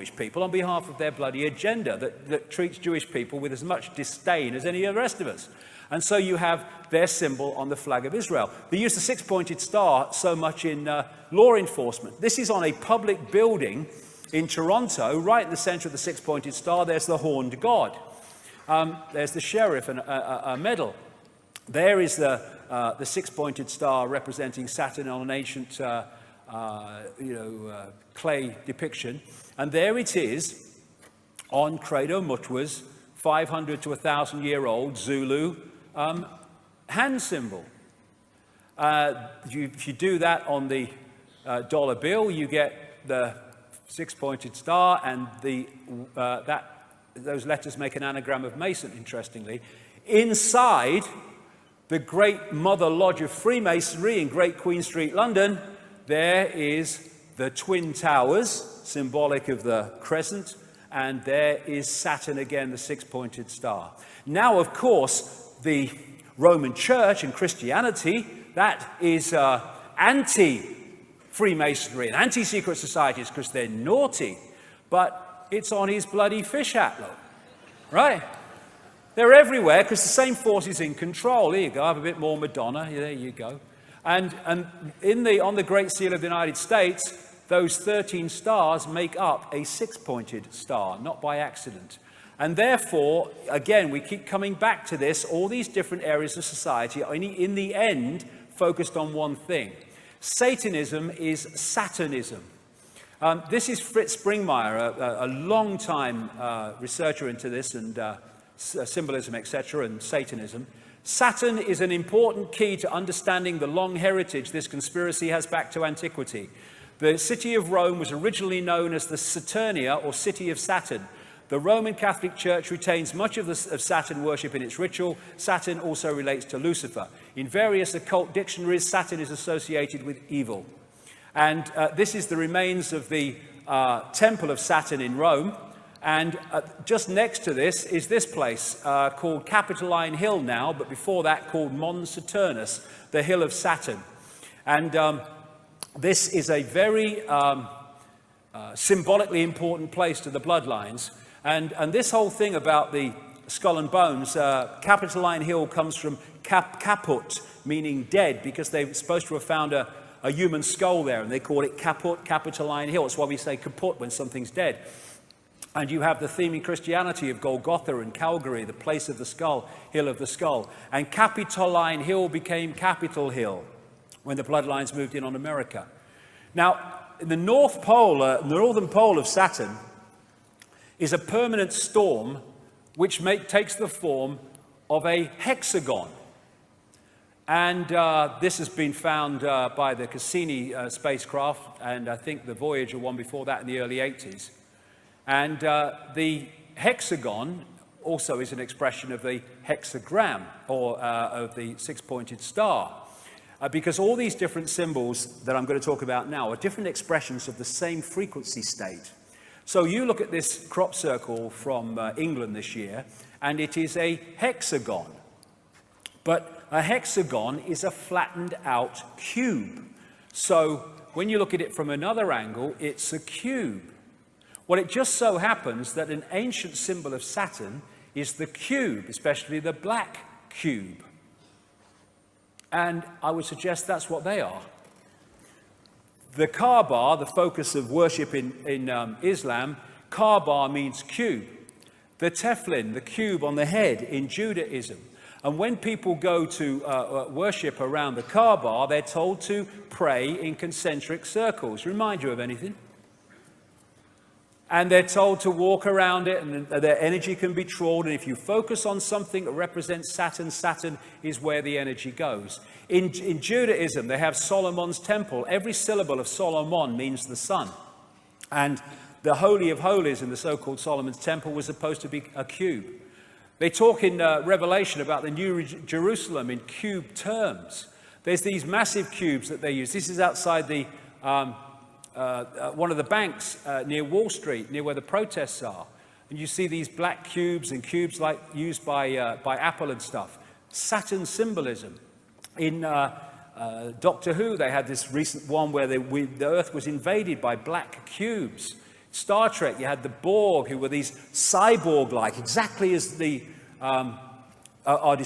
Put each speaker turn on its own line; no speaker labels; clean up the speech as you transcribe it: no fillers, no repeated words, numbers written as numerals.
Jewish people on behalf of their bloody agenda that treats Jewish people with as much disdain as any of the rest of us. And so you have their symbol on the flag of Israel. They use the six-pointed star so much in law enforcement. This is on a public building in Toronto, right in the center of the six-pointed star. There's the horned god. There's the sheriff and a medal. There is the six-pointed star representing Saturn on an ancient clay depiction. And there it is on Credo Mutwa's 500 to 1,000-year-old Zulu hand symbol. If you do that on the dollar bill, you get the six-pointed star, and those letters make an anagram of Mason, interestingly. Inside the Great Mother Lodge of Freemasonry in Great Queen Street, London, there is the Twin Towers, symbolic of the crescent, and there is Saturn again, the six-pointed star. Now, of course, the Roman Church and Christianity, that is anti-Freemasonry and anti-secret societies because they're naughty, but it's on his bloody fish hat, look, right? They're everywhere because the same force is in control. Here you go, I have a bit more Madonna, there you go. And on the Great Seal of the United States, those 13 stars make up a six-pointed star, not by accident. And therefore, again, we keep coming back to this, all these different areas of society are in the end focused on one thing. Satanism is Saturnism. This is Fritz Springmeier, a long-time researcher into this and symbolism, etc., and Satanism. Saturn is an important key to understanding the long heritage this conspiracy has back to antiquity. The city of Rome was originally known as the Saturnia, or City of Saturn. The Roman Catholic Church retains much of Saturn worship in its ritual. Saturn also relates to Lucifer. In various occult dictionaries, Saturn is associated with evil. And this is the remains of the Temple of Saturn in Rome. And just next to this is this place called Capitoline Hill now, but before that called Mons Saturnus, the Hill of Saturn. And this is a very symbolically important place to the bloodlines. And this whole thing about the skull and bones, Capitoline Hill comes from caput, meaning dead, because they're supposed to have found a human skull there, and they call it caput, Capitoline Hill. That's why we say kaput when something's dead. And you have the theme in Christianity of Golgotha and Calvary, the place of the skull, hill of the skull. And Capitoline Hill became Capitol Hill when the bloodlines moved in on America. Now, in the North Pole, the northern pole of Saturn, is a permanent storm which takes the form of a hexagon. And this has been found by the Cassini spacecraft, and I think the Voyager one before that in the early 80s. And the hexagon also is an expression of the hexagram, or of the six-pointed star. Because all these different symbols that I'm going to talk about now are different expressions of the same frequency state. So you look at this crop circle from England this year, and it is a hexagon. But a hexagon is a flattened out cube. So when you look at it from another angle, it's a cube. Well, it just so happens that an ancient symbol of Saturn is the cube, especially the black cube. And I would suggest that's what they are. The Kaaba, the focus of worship in Islam, Kaaba means cube. The tefillin, the cube on the head in Judaism. And when people go to worship around the Kaaba, they're told to pray in concentric circles. Remind you of anything? And they're told to walk around it, and their energy can be trawled. And if you focus on something that represents Saturn, Saturn is where the energy goes. In Judaism, they have Solomon's temple. Every syllable of Solomon means the sun. And the Holy of Holies in the so-called Solomon's temple was supposed to be a cube. They talk in Revelation about the New Jerusalem in cube terms. There's these massive cubes that they use. This is outside the one of the banks near Wall Street, near where the protests are. And you see these black cubes and cubes like used by Apple and stuff. Saturn symbolism. In Doctor Who, they had this recent one where the Earth was invaded by black cubes. Star Trek, you had the Borg, who were these cyborg-like, exactly as the are